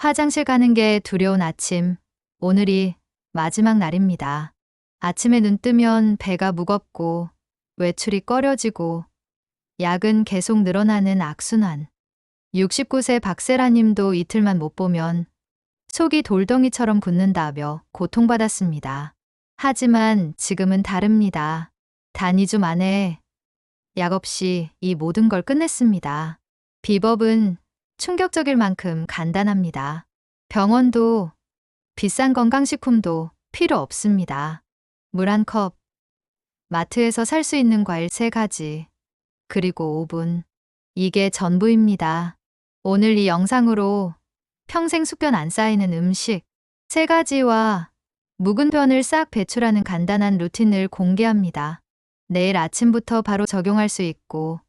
화장실 가는 게 두려운 아침. 오늘이 마지막 날입니다. 아침에 눈 뜨면 배가 무겁고 외출이 꺼려지고 약은 계속 늘어나는 악순환. 69세 박세라 님도 이틀만 못 보면 속이 돌덩이처럼 굳는다며 고통받았습니다. 하지만 지금은 다릅니다. 단 2주 만에 약 없이 이 모든 걸 끝냈습니다. 비법은 충격적일 만큼 간단합니다. 병원도 비싼 건강식품도 필요 없습니다. 물 한 컵, 마트에서 살 수 있는 과일 3가지, 그리고 5분. 이게 전부입니다. 오늘 이 영상으로 평생 숙변 안 쌓이는 음식 3가지와 묵은 변을 싹 배출하는 간단한 루틴을 공개합니다. 내일 아침부터 바로 적용할 수 있고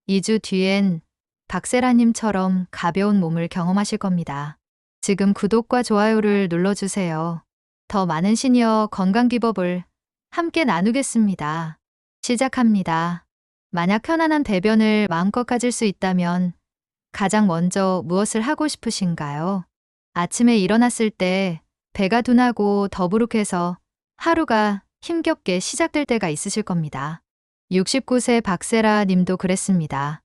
2주 뒤엔 박세라님처럼 가벼운 몸을 경험하실 겁니다. 지금 구독과 좋아요를 눌러주세요. 더 많은 시니어 건강 비법을 함께 나누겠습니다. 시작합니다. 만약 편안한 배변을 마음껏 가질 수 있다면 가장 먼저 무엇을 하고 싶으신가요? 아침에 일어났을 때 배가 둔하고 더부룩해서 하루가 힘겹게 시작될 때가 있으실 겁니다. 69세 박세라 님도 그랬습니다.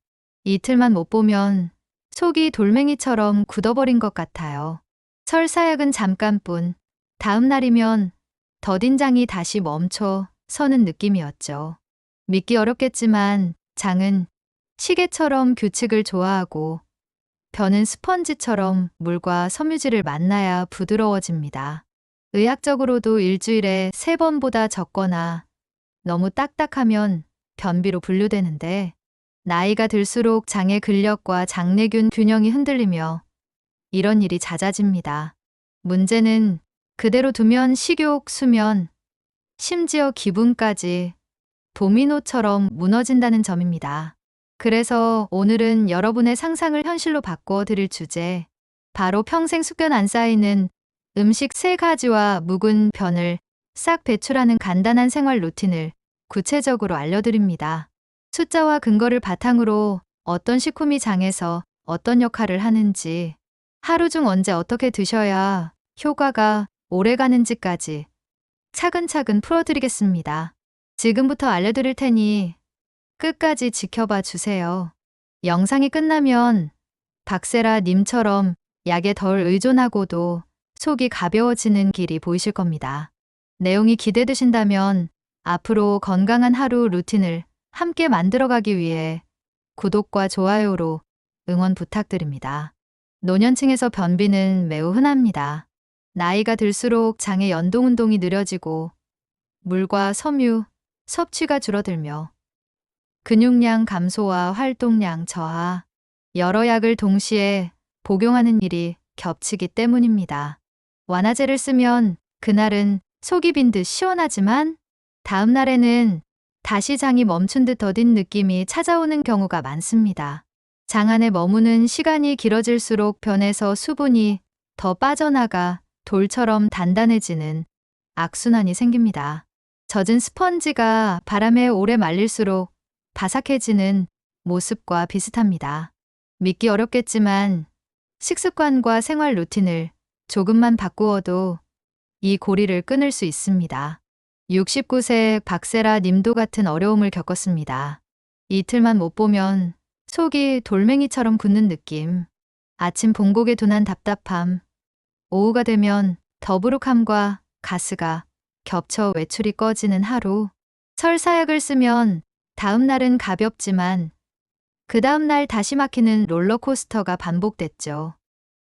이틀만 못 보면 속이 돌멩이처럼 굳어버린 것 같아요. 설사약은 잠깐뿐, 다음 날이면 더딘 장이 다시 멈춰 서는 느낌이었죠. 믿기 어렵겠지만 장은 시계처럼 규칙을 좋아하고 변은 스펀지처럼 물과 섬유질을 만나야 부드러워집니다. 의학적으로도 일주일에 3번보다 적거나 너무 딱딱하면 변비로 분류되는데 나이가 들수록 장의 근력과 장내균 균형이 흔들리며 이런 일이 잦아집니다. 문제는 그대로 두면 식욕, 수면, 심지어 기분까지 도미노처럼 무너진다는 점입니다. 그래서 오늘은 여러분의 상상을 현실로 바꿔 드릴 주제, 바로 평생 숙변 안 쌓이는 음식 3가지와 묵은 변을 싹 배출하는 간단한 생활 루틴을 구체적으로 알려드립니다. 숫자와 근거를 바탕으로 어떤 식품이 장에서 어떤 역할을 하는지, 하루 중 언제 어떻게 드셔야 효과가 오래가는지까지 차근차근 풀어드리겠습니다. 지금부터 알려드릴 테니 끝까지 지켜봐 주세요. 영상이 끝나면 박세라 님처럼 약에 덜 의존하고도 속이 가벼워지는 길이 보이실 겁니다. 내용이 기대되신다면 앞으로 건강한 하루 루틴을 함께 만들어가기 위해 구독과 좋아요로 응원 부탁드립니다. 노년층에서 변비는 매우 흔합니다. 나이가 들수록 장의 연동운동이 느려지고 물과 섬유 섭취가 줄어들며 근육량 감소와 활동량 저하, 여러 약을 동시에 복용하는 일이 겹치기 때문입니다. 완화제를 쓰면 그날은 속이 빈 듯 시원하지만 다음 날에는 다시 장이 멈춘 듯 더딘 느낌이 찾아오는 경우가 많습니다. 장 안에 머무는 시간이 길어질수록 변에서 수분이 더 빠져나가 돌처럼 단단해지는 악순환이 생깁니다. 젖은 스펀지가 바람에 오래 말릴수록 바삭해지는 모습과 비슷합니다. 믿기 어렵겠지만 식습관과 생활 루틴을 조금만 바꾸어도 이 고리를 끊을 수 있습니다. 69세 박세라 님도 같은 어려움을 겪었습니다. 이틀만 못 보면 속이 돌멩이처럼 굳는 느낌, 아침 봉곡에 둔한 답답함, 오후가 되면 더부룩함과 가스가 겹쳐 외출이 꺼지는 하루, 설사약을 쓰면 다음 날은 가볍지만 그 다음 날 다시 막히는 롤러코스터가 반복됐죠.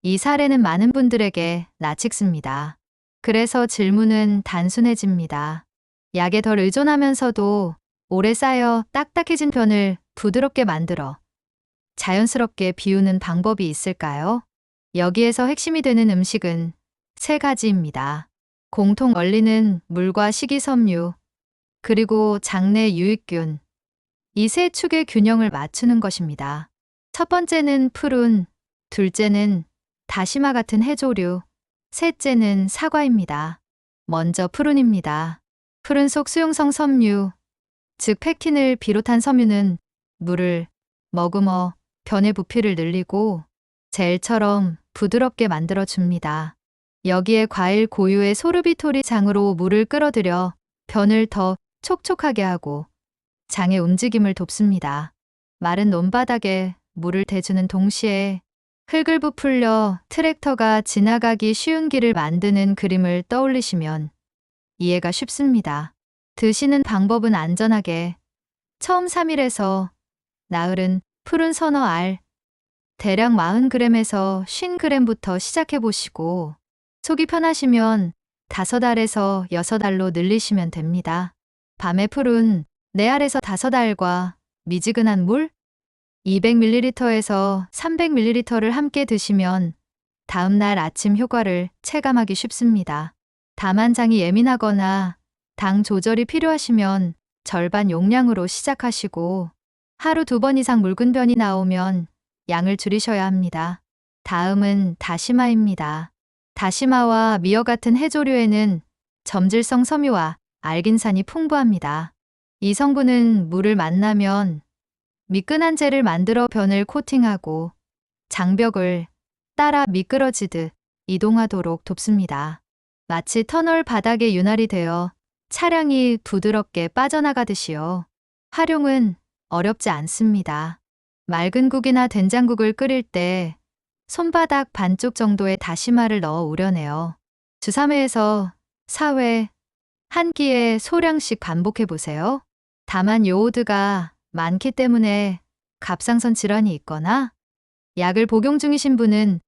이 사례는 많은 분들에게 낯익습니다. 그래서 질문은 단순해집니다. 약에 덜 의존하면서도 오래 쌓여 딱딱해진 변을 부드럽게 만들어 자연스럽게 비우는 방법이 있을까요? 여기에서 핵심이 되는 음식은 3가지입니다. 공통 원리는 물과 식이섬유, 그리고 장내 유익균, 이 3축의 균형을 맞추는 것입니다. 첫 번째는 푸른, 둘째는 다시마 같은 해조류, 셋째는 사과입니다. 먼저 푸른입니다. 푸른 속 수용성 섬유, 즉 펙틴을 비롯한 섬유는 물을 머금어 변의 부피를 늘리고 젤처럼 부드럽게 만들어줍니다. 여기에 과일 고유의 소르비토리 장으로 물을 끌어들여 변을 더 촉촉하게 하고 장의 움직임을 돕습니다. 마른 논바닥에 물을 대주는 동시에 흙을 부풀려 트랙터가 지나가기 쉬운 길을 만드는 그림을 떠올리시면 이해가 쉽습니다. 드시는 방법은 안전하게 처음 3일에서 나흘은 푸른 선어 알 대략 40g에서 50g부터 시작해 보시고 속이 편하시면 5알에서 6알로 늘리시면 됩니다. 밤에 푸른 4알에서 5알과 미지근한 물 200ml에서 300ml를 함께 드시면 다음날 아침 효과를 체감하기 쉽습니다. 다만 장이 예민하거나 당 조절이 필요하시면 절반 용량으로 시작하시고 하루 2번 이상 묽은 변이 나오면 양을 줄이셔야 합니다. 다음은 다시마입니다. 다시마와 미어 같은 해조류에는 점질성 섬유와 알긴산이 풍부합니다. 이 성분은 물을 만나면 미끈한 젤을 만들어 변을 코팅하고 장벽을 따라 미끄러지듯 이동하도록 돕습니다. 마치 터널 바닥에 윤활이 되어 차량이 부드럽게 빠져나가듯이요. 활용은 어렵지 않습니다. 맑은 국이나 된장국을 끓일 때 손바닥 반쪽 정도의 다시마를 넣어 우려내요. 주 3회에서 4회 한 끼에 소량씩 반복해 보세요. 다만 요오드가 많기 때문에 갑상선 질환이 있거나 약을 복용 중이신 분은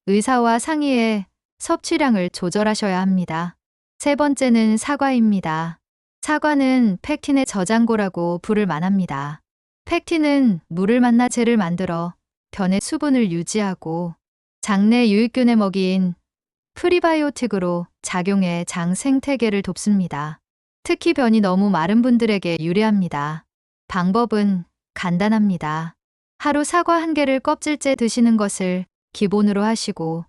의사와 상의해 섭취량을 조절하셔야 합니다. 세 번째는 사과입니다. 사과는 펙틴의 저장고라고 부를 만합니다. 펙틴은 물을 만나 젤을 만들어 변의 수분을 유지하고 장내 유익균의 먹이인 프리바이오틱으로 작용해 장 생태계를 돕습니다. 특히 변이 너무 마른 분들에게 유리합니다. 방법은 간단합니다. 하루 사과 1개를 껍질째 드시는 것을 기본으로 하시고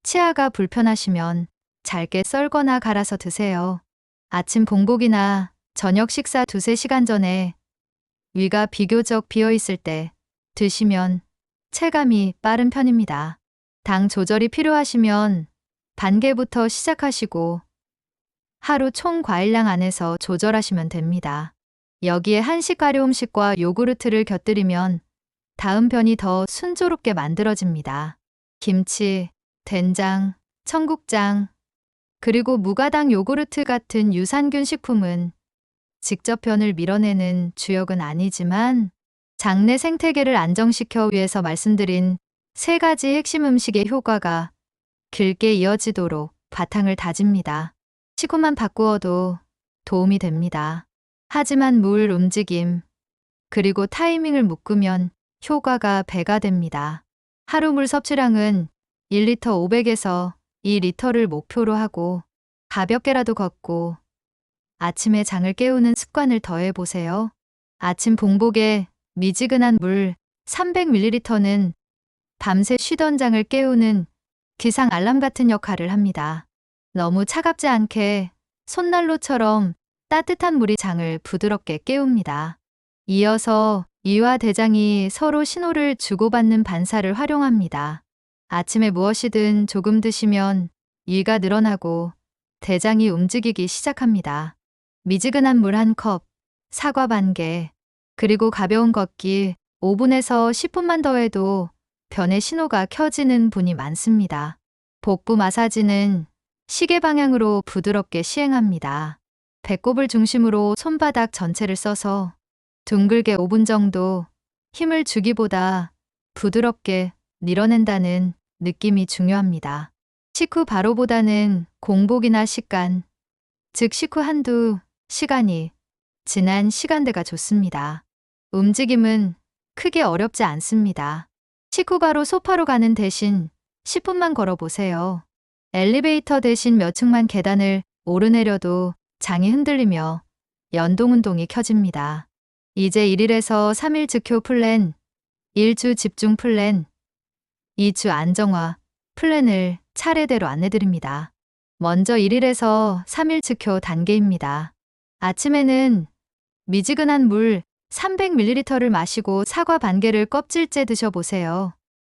치아가 불편하시면 잘게 썰거나 갈아서 드세요. 아침 공복이나 저녁 식사 2~3시간 전에 위가 비교적 비어있을 때 드시면 체감이 빠른 편입니다. 당 조절이 필요하시면 반개부터 시작하시고 하루 총 과일량 안에서 조절하시면 됩니다. 여기에 한식 가려 음식과 요구르트를 곁들이면 다음 변이 더 순조롭게 만들어집니다. 김치, 된장, 청국장, 그리고 무가당 요구르트 같은 유산균 식품은 직접 변을 밀어내는 주역은 아니지만 장내 생태계를 안정시켜 위해서 말씀드린 3가지 핵심 음식의 효과가 길게 이어지도록 바탕을 다집니다. 식후만 바꾸어도 도움이 됩니다. 하지만 물 움직임, 그리고 타이밍을 묶으면 효과가 배가 됩니다. 하루 물 섭취량은 1리터 500에서 2리터를 목표로 하고 가볍게라도 걷고 아침에 장을 깨우는 습관을 더해보세요. 아침 봉복에 미지근한 물 300ml는 밤새 쉬던 장을 깨우는 기상 알람 같은 역할을 합니다. 너무 차갑지 않게 손난로처럼 따뜻한 물이 장을 부드럽게 깨웁니다. 이어서 이와 대장이 서로 신호를 주고받는 반사를 활용합니다. 아침에 무엇이든 조금 드시면 위가 늘어나고 대장이 움직이기 시작합니다. 미지근한 물 1컵, 사과 반 개, 그리고 가벼운 걷기 5분에서 10분만 더해도 변의 신호가 켜지는 분이 많습니다. 복부 마사지는 시계 방향으로 부드럽게 시행합니다. 배꼽을 중심으로 손바닥 전체를 써서 둥글게 5분 정도 힘을 주기보다 부드럽게 밀어낸다는 느낌이 중요합니다. 식후 바로보다는 공복이나 식간, 즉 식후 한두 시간이 지난 시간대가 좋습니다. 움직임은 크게 어렵지 않습니다. 식후 바로 소파로 가는 대신 10분만 걸어보세요. 엘리베이터 대신 몇 층만 계단을 오르내려도 장이 흔들리며 연동운동이 켜집니다. 이제 1일에서 3일 즉효 플랜, 1주 집중 플랜, 2주 안정화 플랜을 차례대로 안내드립니다. 먼저 1일에서 3일 즉효 단계입니다. 아침에는 미지근한 물 300ml를 마시고 사과 반 개를 껍질째 드셔보세요.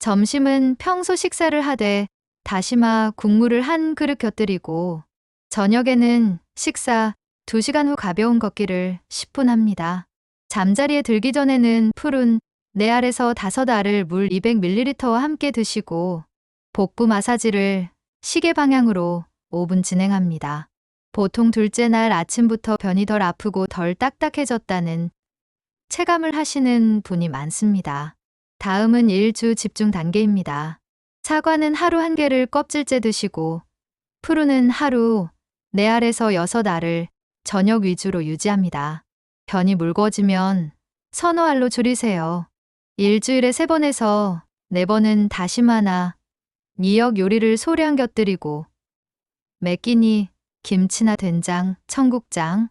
점심은 평소 식사를 하되 다시마 국물을 한 그릇 곁들이고 저녁에는 식사 2시간 후 가벼운 걷기를 10분 합니다. 잠자리에 들기 전에는 푸른 4알에서 5알을 물 200ml와 함께 드시고 복부 마사지를 시계 방향으로 5분 진행합니다. 보통 둘째 날 아침부터 변이 덜 아프고 덜 딱딱해졌다는 체감을 하시는 분이 많습니다. 다음은 1주 집중 단계입니다. 사과는 하루 1개를 껍질째 드시고 푸르는 하루 4알에서 6알을 저녁 위주로 유지합니다. 변이 묽어지면 서너 알로 줄이세요. 일주일에 3번에서 4번은 다시마나 미역 요리를 소량 곁들이고 매끼니, 김치나 된장, 청국장,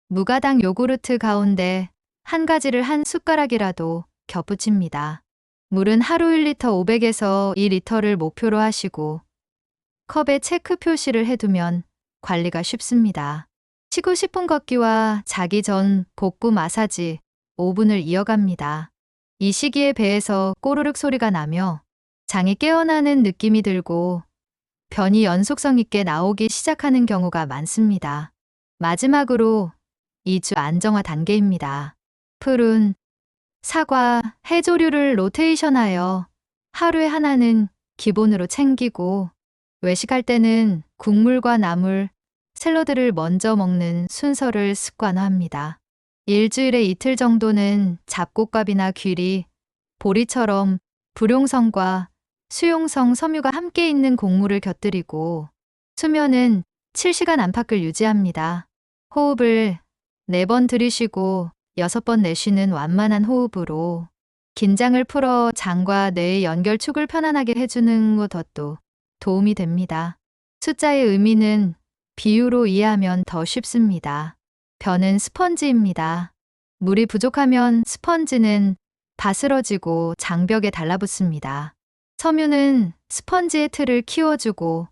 무가당 요구르트 가운데 한 가지를 한 숟가락이라도 겹붙입니다. 물은 하루 1리터 500에서 2리터를 목표로 하시고 컵에 체크 표시를 해두면 관리가 쉽습니다. 쉬고 싶은 걷기와 자기 전 복부 마사지 5분을 이어갑니다. 이 시기에 배에서 꼬르륵 소리가 나며 장이 깨어나는 느낌이 들고 변이 연속성 있게 나오기 시작하는 경우가 많습니다. 마지막으로 2주 안정화 단계입니다. 푸른 사과, 해조류를 로테이션하여 하루에 하나는 기본으로 챙기고 외식할 때는 국물과 나물, 샐러드를 먼저 먹는 순서를 습관화합니다. 일주일에 이틀 정도는 잡곡밥이나 귀리, 보리처럼 불용성과 수용성 섬유가 함께 있는 곡물을 곁들이고 수면은 7시간 안팎을 유지합니다. 호흡을 4번 들이쉬고 6번 내쉬는 완만한 호흡으로 긴장을 풀어 장과 뇌의 연결축을 편안하게 해주는 것도 도움이 됩니다. 숫자의 의미는 비유로 이해하면 더 쉽습니다. 변은 스펀지입니다. 물이 부족하면 스펀지는 바스러지고 장벽에 달라붙습니다. 섬유는 스펀지의 틀을 키워주고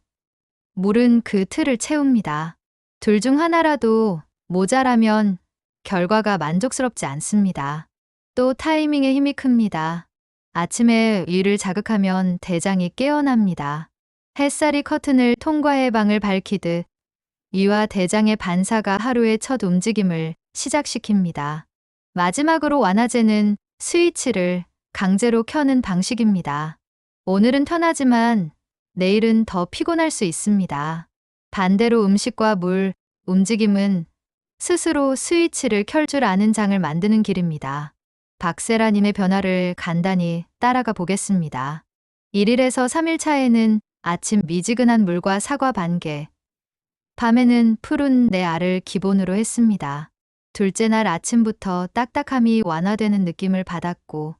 물은 그 틀을 채웁니다. 둘 중 하나라도 모자라면 결과가 만족스럽지 않습니다. 또 타이밍의 힘이 큽니다. 아침에 위를 자극하면 대장이 깨어납니다. 햇살이 커튼을 통과해 방을 밝히듯 위와 대장의 반사가 하루의 첫 움직임을 시작시킵니다. 마지막으로 완화제는 스위치를 강제로 켜는 방식입니다. 오늘은 편하지만 내일은 더 피곤할 수 있습니다. 반대로 음식과 물, 움직임은 스스로 스위치를 켤 줄 아는 장을 만드는 길입니다. 박세라님의 변화를 간단히 따라가 보겠습니다. 1일에서 3일 차에는 아침 미지근한 물과 사과 반개, 밤에는 푸른 4알을 기본으로 했습니다. 둘째 날 아침부터 딱딱함이 완화되는 느낌을 받았고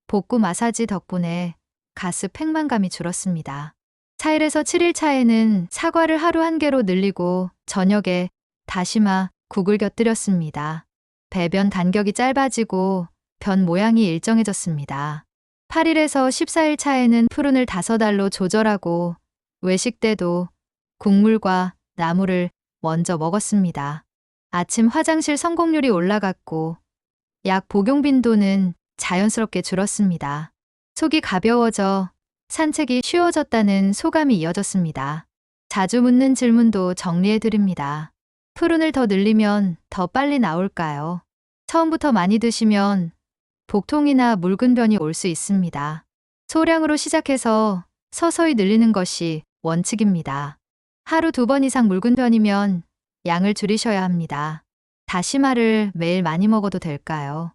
복부 마사지 덕분에 가스 팽만감이 줄었습니다. 4일에서 7일 차에는 사과를 하루 1개로 늘리고 저녁에 다시마, 국을 곁들였습니다. 배변 간격이 짧아지고 변 모양이 일정해졌습니다. 8일에서 14일 차에는 푸른을 5알로 조절하고 외식 때도 국물과 나물을 먼저 먹었습니다. 아침 화장실 성공률이 올라갔고 약 복용 빈도는 자연스럽게 줄었습니다. 속이 가벼워져 산책이 쉬워졌다는 소감이 이어졌습니다. 자주 묻는 질문도 정리해 드립니다. 푸른을 더 늘리면 더 빨리 나올까요? 처음부터 많이 드시면 복통이나 묽은 변이 올 수 있습니다. 소량으로 시작해서 서서히 늘리는 것이 원칙입니다. 하루 2번 이상 묽은 변이면 양을 줄이셔야 합니다. 다시마를 매일 많이 먹어도 될까요?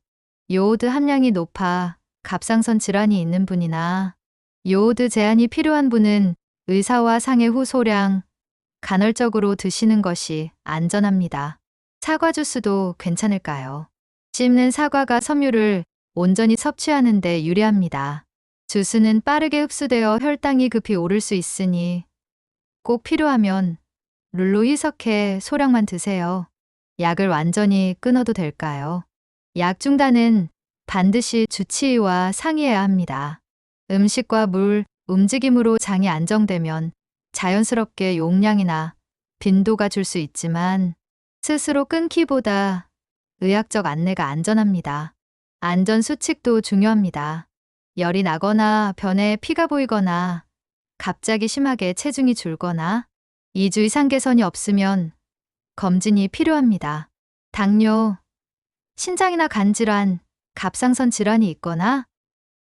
요오드 함량이 높아 갑상선 질환이 있는 분이나 요오드 제한이 필요한 분은 의사와 상의 후 소량 간헐적으로 드시는 것이 안전합니다. 사과 주스도 괜찮을까요? 씹는 사과가 섬유를 온전히 섭취하는 데 유리합니다. 주스는 빠르게 흡수되어 혈당이 급히 오를 수 있으니 꼭 필요하면 룰로 희석해 소량만 드세요. 약을 완전히 끊어도 될까요? 약 중단은 반드시 주치의와 상의해야 합니다. 음식과 물, 움직임으로 장이 안정되면 자연스럽게 용량이나 빈도가 줄 수 있지만 스스로 끊기보다 의학적 안내가 안전합니다. 안전 수칙도 중요합니다. 열이 나거나 변에 피가 보이거나 갑자기 심하게 체중이 줄거나 2주 이상 개선이 없으면 검진이 필요합니다. 당뇨, 신장이나 간질환, 갑상선 질환이 있거나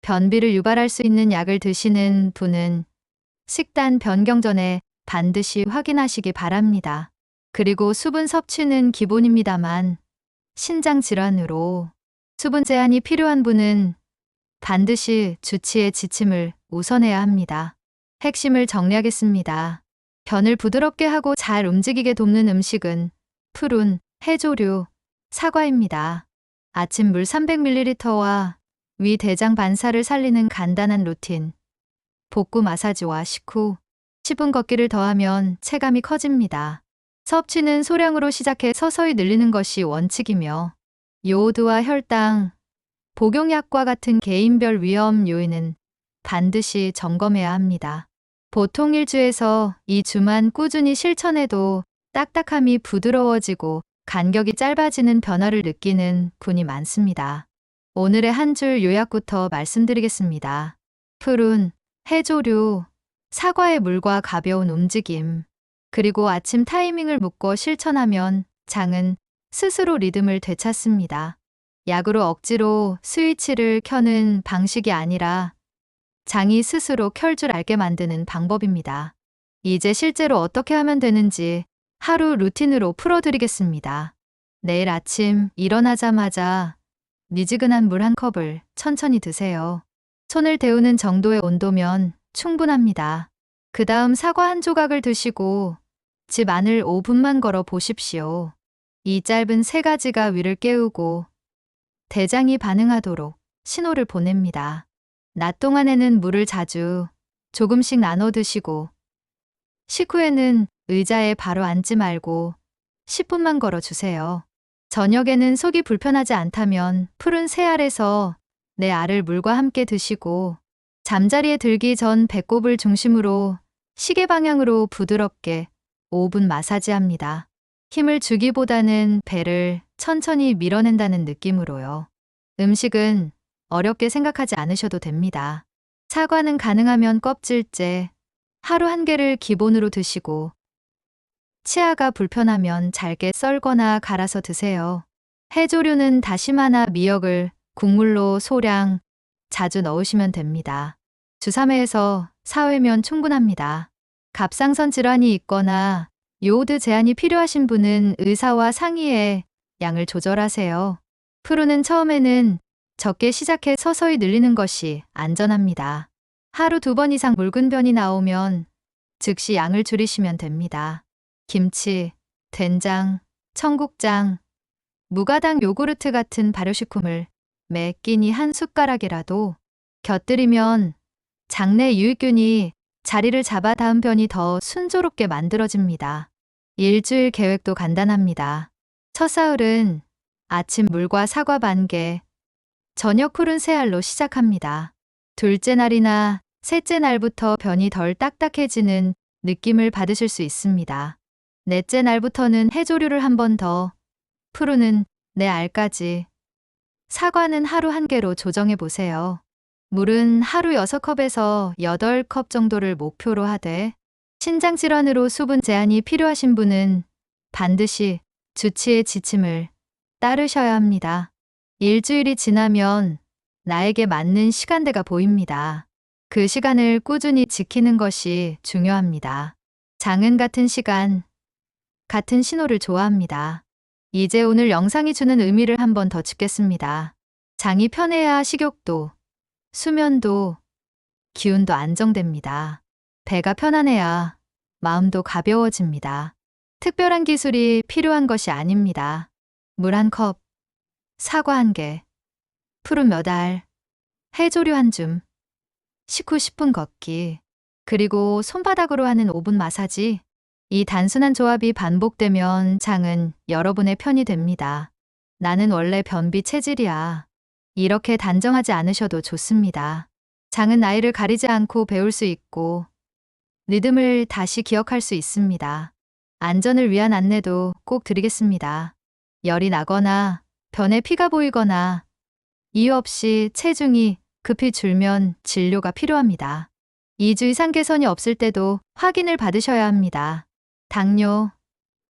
변비를 유발할 수 있는 약을 드시는 분은 식단 변경 전에 반드시 확인하시기 바랍니다. 그리고 수분 섭취는 기본입니다만 신장 질환으로 수분 제한이 필요한 분은 반드시 주치의 지침을 우선해야 합니다. 핵심을 정리하겠습니다. 변을 부드럽게 하고 잘 움직이게 돕는 음식은 푸른 해조류, 사과입니다. 아침 물 300ml와 위 대장 반사를 살리는 간단한 루틴, 복부 마사지와 식후 10분 걷기를 더하면 체감이 커집니다. 섭취는 소량으로 시작해 서서히 늘리는 것이 원칙이며 요오드와 혈당, 복용약과 같은 개인별 위험 요인은 반드시 점검해야 합니다. 보통 1주에서 2주만 꾸준히 실천해도 딱딱함이 부드러워지고 간격이 짧아지는 변화를 느끼는 분이 많습니다. 오늘의 한 줄 요약부터 말씀드리겠습니다. 푸른 해조류, 사과의 물과 가벼운 움직임, 그리고 아침 타이밍을 묶어 실천하면 장은 스스로 리듬을 되찾습니다. 약으로 억지로 스위치를 켜는 방식이 아니라 장이 스스로 켤 줄 알게 만드는 방법입니다. 이제 실제로 어떻게 하면 되는지 하루 루틴으로 풀어드리겠습니다. 내일 아침 일어나자마자 미지근한 물 한 컵을 천천히 드세요. 손을 데우는 정도의 온도면 충분합니다. 그 다음 사과 한 조각을 드시고 집 안을 5분만 걸어 보십시오. 이 짧은 3가지가 위를 깨우고 대장이 반응하도록 신호를 보냅니다. 낮 동안에는 물을 자주 조금씩 나눠 드시고 식후에는 의자에 바로 앉지 말고 10분만 걸어 주세요. 저녁에는 속이 불편하지 않다면 푸른 새 알에서 내 알을 물과 함께 드시고 잠자리에 들기 전 배꼽을 중심으로 시계 방향으로 부드럽게 5분 마사지합니다. 힘을 주기보다는 배를 천천히 밀어낸다는 느낌으로요. 음식은 어렵게 생각하지 않으셔도 됩니다. 사과는 가능하면 껍질째 하루 1개를 기본으로 드시고 치아가 불편하면 잘게 썰거나 갈아서 드세요. 해조류는 다시마나 미역을 국물로 소량 자주 넣으시면 됩니다. 주 3회에서 4회면 충분합니다. 갑상선 질환이 있거나 요오드 제한이 필요하신 분은 의사와 상의해 양을 조절하세요. 푸르는 처음에는 적게 시작해 서서히 늘리는 것이 안전합니다. 하루 2번 이상 묽은 변이 나오면 즉시 양을 줄이시면 됩니다. 김치, 된장, 청국장, 무가당 요구르트 같은 발효식품을 매 끼니 한 숟가락이라도 곁들이면 장내 유익균이 자리를 잡아 다음 변이 더 순조롭게 만들어집니다. 일주일 계획도 간단합니다. 첫 사흘은 아침 물과 사과 반개, 저녁 푸른 새알로 시작합니다. 둘째 날이나 셋째 날부터 변이 덜 딱딱해지는 느낌을 받으실 수 있습니다. 넷째 날부터는 해조류를 한 번 더, 푸르는 내 알까지, 사과는 하루 1개로 조정해 보세요. 물은 하루 6컵에서 8컵 정도를 목표로 하되 신장 질환으로 수분 제한이 필요하신 분은 반드시 주치의 지침을 따르셔야 합니다. 일주일이 지나면 나에게 맞는 시간대가 보입니다. 그 시간을 꾸준히 지키는 것이 중요합니다. 장은 같은 시간, 같은 신호를 좋아합니다. 이제 오늘 영상이 주는 의미를 한 번 더 짚겠습니다. 장이 편해야 식욕도, 수면도, 기운도 안정됩니다. 배가 편안해야 마음도 가벼워집니다. 특별한 기술이 필요한 것이 아닙니다. 물 1컵, 사과 1개, 푸른 몇 알, 해조류 1줌, 식후 10분 걷기, 그리고 손바닥으로 하는 5분 마사지. 이 단순한 조합이 반복되면 장은 여러분의 편이 됩니다. 나는 원래 변비 체질이야. 이렇게 단정하지 않으셔도 좋습니다. 장은 나이를 가리지 않고 배울 수 있고 리듬을 다시 기억할 수 있습니다. 안전을 위한 안내도 꼭 드리겠습니다. 열이 나거나 변에 피가 보이거나 이유 없이 체중이 급히 줄면 진료가 필요합니다. 2주 이상 개선이 없을 때도 확인을 받으셔야 합니다. 당뇨,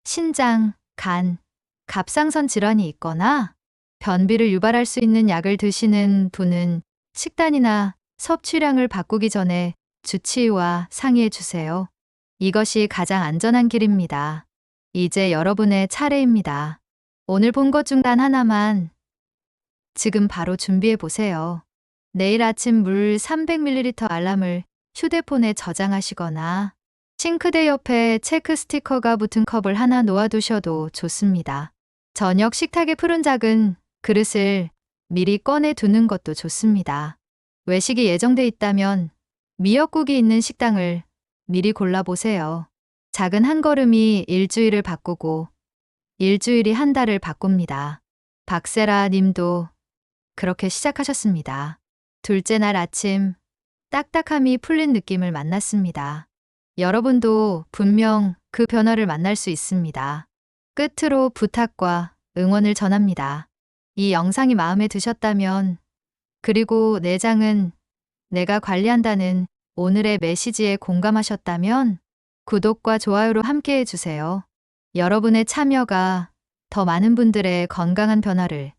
신장, 간, 갑상선 질환이 있거나 변비를 유발할 수 있는 약을 드시는 분은 식단이나 섭취량을 바꾸기 전에 주치의와 상의해 주세요. 이것이 가장 안전한 길입니다. 이제 여러분의 차례입니다. 오늘 본 것 중 단 하나만 지금 바로 준비해 보세요. 내일 아침 물 300ml 알람을 휴대폰에 저장하시거나 싱크대 옆에 체크 스티커가 붙은 컵을 하나 놓아두셔도 좋습니다. 저녁 식탁에 푸른 작은 그릇을 미리 꺼내 두는 것도 좋습니다. 외식이 예정돼 있다면 미역국이 있는 식당을 미리 골라보세요. 작은 한 걸음이 일주일을 바꾸고 일주일이 한 달을 바꿉니다. 박세라 님도 그렇게 시작하셨습니다. 둘째 날 아침 딱딱함이 풀린 느낌을 만났습니다. 여러분도 분명 그 변화를 만날 수 있습니다. 끝으로 부탁과 응원을 전합니다. 이 영상이 마음에 드셨다면 그리고 내장은 내가 관리한다는 오늘의 메시지에 공감하셨다면 구독과 좋아요로 함께 해주세요. 여러분의 참여가 더 많은 분들의 건강한 변화를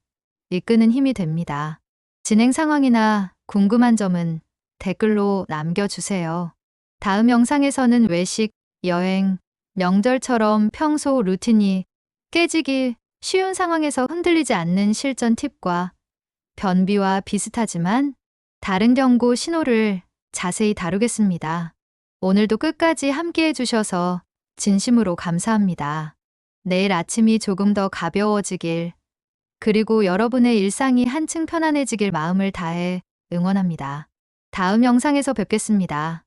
이끄는 힘이 됩니다. 진행 상황이나 궁금한 점은 댓글로 남겨주세요. 다음 영상에서는 외식, 여행, 명절처럼 평소 루틴이 깨지기 쉬운 상황에서 흔들리지 않는 실전 팁과 변비와 비슷하지만 다른 경고 신호를 자세히 다루겠습니다. 오늘도 끝까지 함께 해주셔서 진심으로 감사합니다. 내일 아침이 조금 더 가벼워지길, 그리고 여러분의 일상이 한층 편안해지길 마음을 다해 응원합니다. 다음 영상에서 뵙겠습니다.